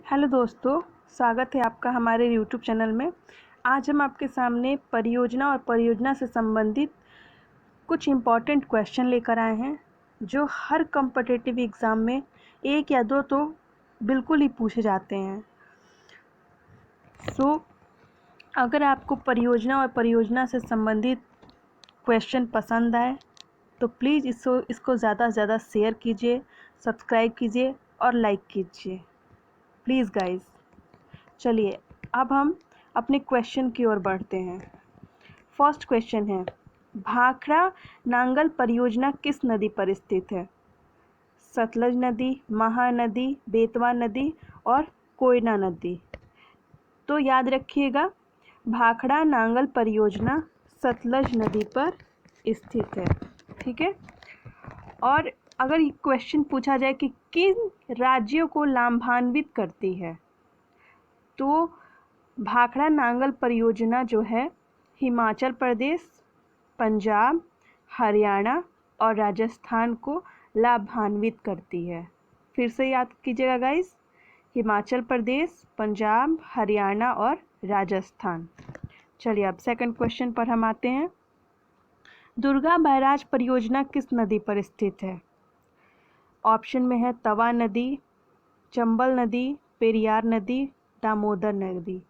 Hello दोस्तों, स्वागत है आपका हमारे यूट्यूब चैनल में। आज हम आपके सामने परियोजना और परियोजना से संबंधित कुछ इम्पॉर्टेंट क्वेश्चन लेकर आए हैं जो हर कॉम्पिटिटिव एग्ज़ाम में एक या दो तो बिल्कुल ही पूछे जाते हैं। अगर आपको परियोजना और परियोजना से संबंधित क्वेश्चन पसंद आए तो प्लीज़ इसको ज़्यादा से ज़्यादा शेयर कीजिए, सब्सक्राइब कीजिए और लाइक कीजिए प्लीज़ गाइज़। चलिए अब हम अपने क्वेश्चन की ओर बढ़ते हैं। फर्स्ट क्वेश्चन है, भाखड़ा नांगल परियोजना किस नदी पर स्थित है? सतलज नदी, महानदी, बेतवा नदी और कोयना नदी। तो याद रखिएगा, भाखड़ा नांगल परियोजना सतलज नदी पर स्थित है। ठीक है। और अगर ये क्वेश्चन पूछा जाए कि किन राज्यों को लाभान्वित करती है, तो भाखड़ा नांगल परियोजना जो है हिमाचल प्रदेश, पंजाब, हरियाणा और राजस्थान को लाभान्वित करती है। फिर से याद कीजिएगा गाइस, हिमाचल प्रदेश, पंजाब, हरियाणा और राजस्थान। चलिए अब सेकंड क्वेश्चन पर हम आते हैं। दुर्गा बैराज परियोजना किस नदी पर स्थित है? ऑप्शन में है तवा नदी, चंबल नदी, पेरियार नदी, दामोदर नदी।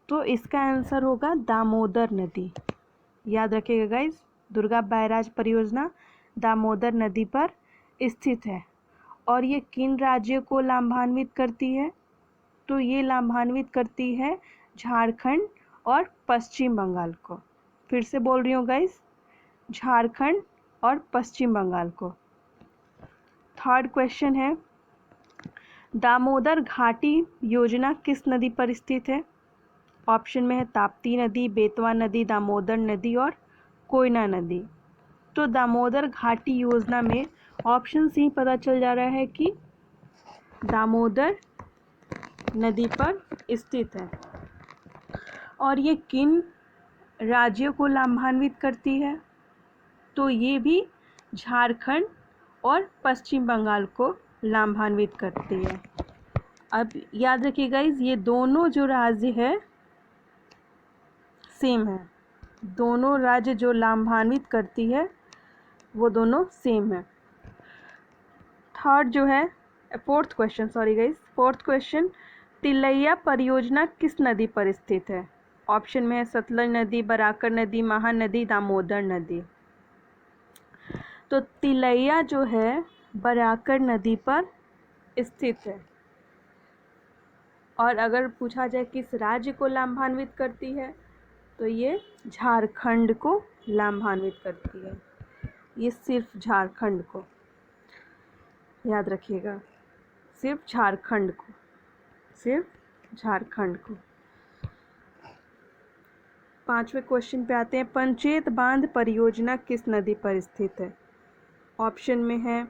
तो इसका आंसर होगा दामोदर नदी। याद रखिएगा गाइस, दुर्गा बैराज परियोजना दामोदर नदी पर स्थित है। और ये किन राज्यों को लाभान्वित करती है? तो ये लाभान्वित करती है झारखंड और पश्चिम बंगाल को। फिर से बोल रही हूँ गाइस, झारखंड और पश्चिम बंगाल को। थर्ड क्वेश्चन है, दामोदर घाटी योजना किस नदी पर स्थित है? ऑप्शन में है ताप्ती नदी, बेतवा नदी, दामोदर नदी और कोयना नदी। तो दामोदर घाटी योजना में ऑप्शन से ही पता चल जा रहा है कि दामोदर नदी पर स्थित है। और ये किन राज्यों को लाभान्वित करती है? तो ये भी झारखंड और पश्चिम बंगाल को लाभान्वित करती है। अब याद रखिए गाइस, ये दोनों जो राज्य है सेम है। दोनों राज्य जो लाभान्वित करती है वो दोनों सेम है। थर्ड जो है, फोर्थ क्वेश्चन, तिलैया परियोजना किस नदी पर स्थित है? ऑप्शन में है सतलज नदी, बराकर नदी, महानदी, दामोदर नदी। तो तिलैया जो है बराकर नदी पर स्थित है। और अगर पूछा जाए किस राज्य को लाभान्वित करती है, तो ये झारखंड को लाभान्वित करती है। ये सिर्फ झारखंड को, याद रखिएगा, सिर्फ झारखंड को। पांचवें क्वेश्चन पे आते हैं, पंचेत बांध परियोजना किस नदी पर स्थित है? ऑप्शन में है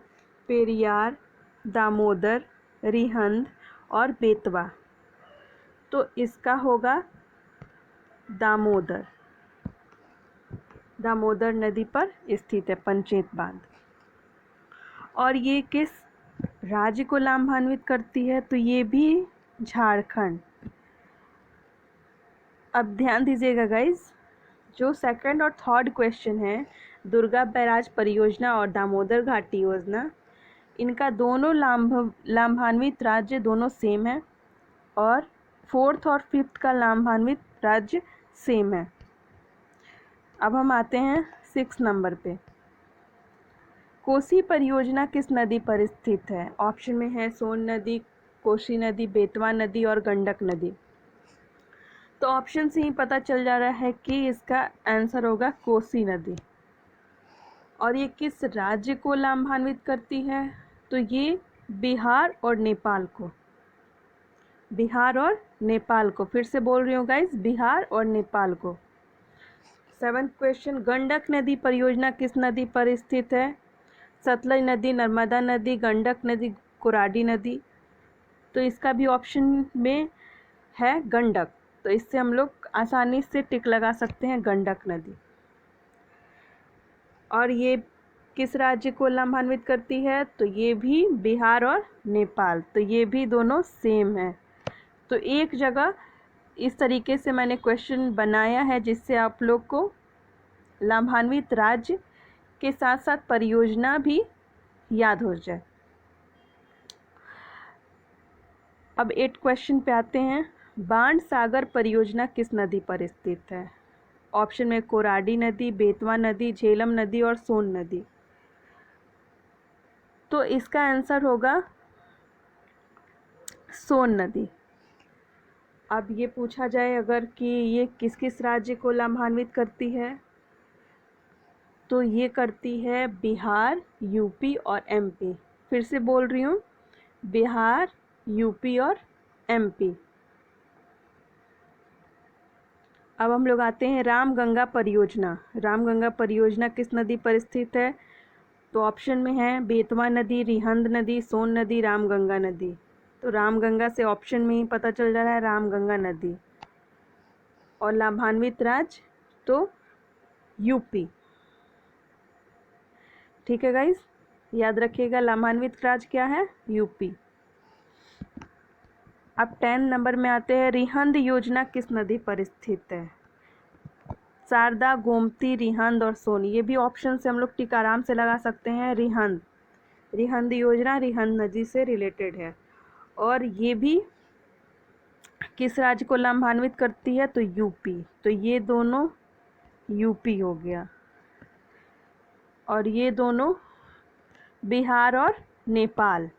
पेरियार, दामोदर, रिहंद और बेतवा। तो इसका होगा दामोदर नदी पर स्थित है पंचेत बांध। और ये किस राज्य को लाभान्वित करती है? तो ये भी झारखंड। अब ध्यान दीजिएगा गाइज, जो सेकंड और थर्ड क्वेश्चन है, दुर्गा बैराज परियोजना और दामोदर घाटी योजना, इनका दोनों लाभान्वित राज्य दोनों सेम है और फोर्थ और फिफ्थ का लाभान्वित राज्य सेम है। अब हम आते हैं 6 नंबर पे। कोसी परियोजना किस नदी पर स्थित है? ऑप्शन में है सोन नदी, कोसी नदी, बेतवा नदी और गंडक नदी। तो ऑप्शन से ही पता चल जा रहा है कि इसका आंसर होगा कोसी नदी। और ये किस राज्य को लाभान्वित करती है? तो ये बिहार और नेपाल को। फिर से बोल रही हूँ गाइज, बिहार और नेपाल को। 7th क्वेश्चन, गंडक नदी परियोजना किस नदी पर स्थित है? सतलज नदी, नर्मदा नदी, गंडक नदी, कोराडी नदी। तो इसका भी ऑप्शन में है गंडक, तो इससे हम लोग आसानी से टिक लगा सकते हैं गंडक नदी। और ये किस राज्य को लाभान्वित करती है? तो ये भी बिहार और नेपाल, तो ये भी दोनों सेम है। तो एक जगह इस तरीके से मैंने क्वेश्चन बनाया है जिससे आप लोग को लाभान्वित राज्य के साथ साथ परियोजना भी याद हो जाए। अब 8 क्वेश्चन पे आते हैं। बाण सागर परियोजना किस नदी पर स्थित है? ऑप्शन में कोराडी नदी, बेतवा नदी, झेलम नदी और सोन नदी। तो इसका आंसर होगा सोन नदी। अब ये पूछा जाए अगर कि ये किस किस राज्य को लाभान्वित करती है, तो ये करती है बिहार, यूपी और एमपी। फिर से बोल रही हूँ, बिहार, यूपी और एमपी। अब हम लोग आते हैं रामगंगा परियोजना। रामगंगा परियोजना किस नदी पर स्थित है? तो ऑप्शन में है बेतवा नदी, रिहंद नदी, सोन नदी, रामगंगा नदी। तो रामगंगा से ऑप्शन में ही पता चल जा रहा है रामगंगा नदी। और लाभान्वित राज्य तो यूपी। ठीक है गाइस, याद रखिएगा लाभान्वित राज्य क्या है? यूपी। अब 10 नंबर में आते हैं, रिहंद योजना किस नदी पर स्थित है? शारदा, गोमती, रिहंद और सोन। ये भी ऑप्शन से हम लोग टिक आराम से लगा सकते हैं। रिहंद, रिहंद योजना रिहंद नदी से रिलेटेड है। और ये भी किस राज्य को लाभान्वित करती है? तो यूपी। तो ये दोनों यूपी हो गया, और ये दोनों बिहार और नेपाल।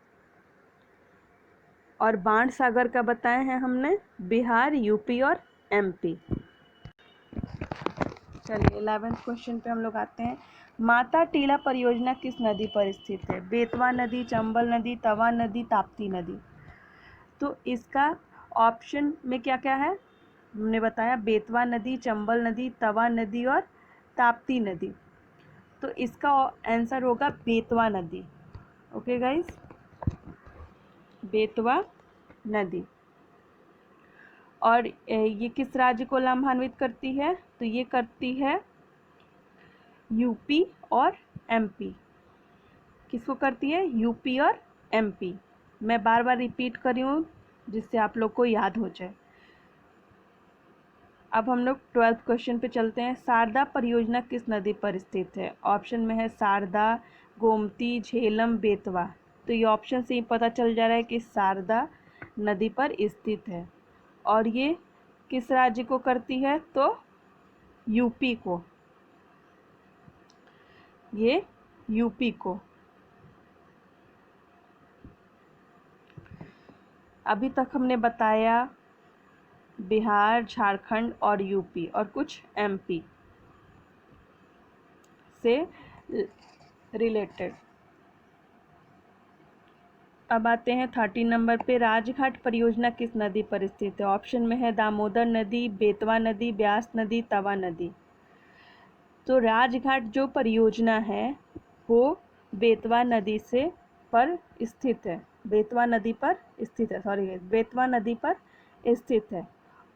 और बाण सागर का बताए हैं हमने बिहार, यूपी और एमपी। चलिए 11th क्वेश्चन पे हम लोग आते हैं। माता टीला परियोजना किस नदी पर स्थित है? बेतवा नदी, चंबल नदी, तवा नदी, ताप्ती नदी। तो इसका ऑप्शन में क्या क्या है हमने बताया, बेतवा नदी, चंबल नदी, तवा नदी और ताप्ती नदी। तो इसका आंसर होगा बेतवा नदी। ओके गाइस, बेतवा नदी। और ये किस राज्य को लाभान्वित करती है? तो ये करती है यूपी और एमपी। किसको करती है? यूपी और एमपी। मैं बार बार रिपीट कर रही हूँ जिससे आप लोग को याद हो जाए। अब हम लोग 12th क्वेश्चन पे चलते हैं। शारदा परियोजना किस नदी पर स्थित है? ऑप्शन में है शारदा, गोमती, झेलम, बेतवा। तो ये ऑप्शन से ही पता चल जा रहा है कि शारदा नदी पर स्थित है। और ये किस राज्य को करती है? तो यूपी को। ये यूपी को। अभी तक हमने बताया बिहार, झारखंड और यूपी और कुछ एमपी से रिलेटेड। अब आते हैं 13 नंबर पे। राजघाट परियोजना किस नदी पर स्थित है? ऑप्शन में है दामोदर नदी, बेतवा नदी, ब्यास नदी, तवा नदी। तो राजघाट जो परियोजना है वो बेतवा नदी से पर स्थित है। बेतवा नदी पर स्थित है, सॉरी, बेतवा नदी पर स्थित है।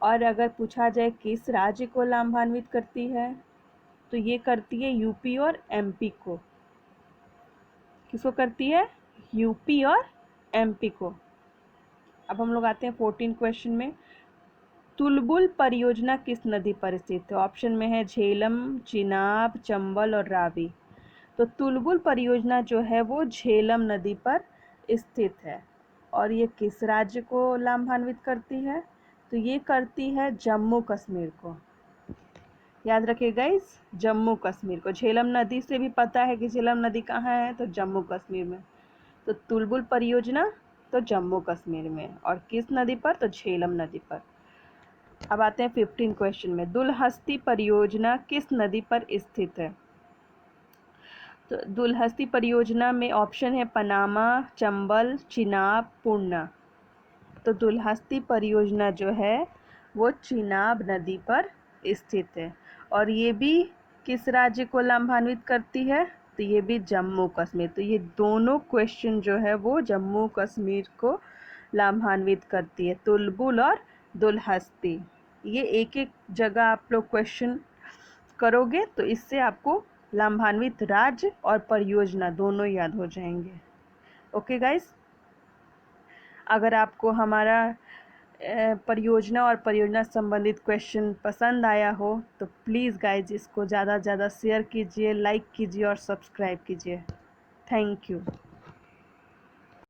और अगर पूछा जाए किस राज्य को लाभान्वित करती है, तो ये करती है यूपी और एमपी को। किसको करती है? यूपी और एमपी को। अब हम लोग आते हैं 14 क्वेश्चन में। तुलबुल परियोजना किस नदी पर स्थित है? ऑप्शन में है झेलम, चिनाब, चंबल और रावी। तो तुलबुल परियोजना जो है वो झेलम नदी पर स्थित है। और ये किस राज्य को लाभान्वित करती है? तो ये करती है जम्मू कश्मीर को। याद रखिए गाइस, जम्मू कश्मीर को। झेलम नदी से भी पता है कि झेलम नदी कहाँ है, तो जम्मू कश्मीर में। तो तुलबुल परियोजना तो जम्मू कश्मीर में, और किस नदी पर? तो झेलम नदी पर। अब आते हैं 15 क्वेश्चन में। दुलहस्ती परियोजना किस नदी पर स्थित है? तो दुलहस्ती परियोजना में ऑप्शन है पनामा, चंबल, चिनाब, पूर्णा। तो दुलहस्ती परियोजना जो है वो चिनाब नदी पर स्थित है। और ये भी किस राज्य को लाभान्वित करती है? तो ये भी जम्मू कश्मीर। तो ये दोनों क्वेश्चन जो है वो जम्मू कश्मीर को लाभान्वित करती है, तुलबुल और दुलहस्ती। ये एक एक जगह आप लोग क्वेश्चन करोगे तो इससे आपको लाभान्वित राज्य और परियोजना दोनों याद हो जाएंगे। ओके गाइस, अगर आपको हमारा परियोजना और परियोजना संबंधित क्वेश्चन पसंद आया हो तो प्लीज़ गाइज इसको ज़्यादा से ज़्यादा शेयर कीजिए, लाइक कीजिए और सब्सक्राइब कीजिए। Thank you.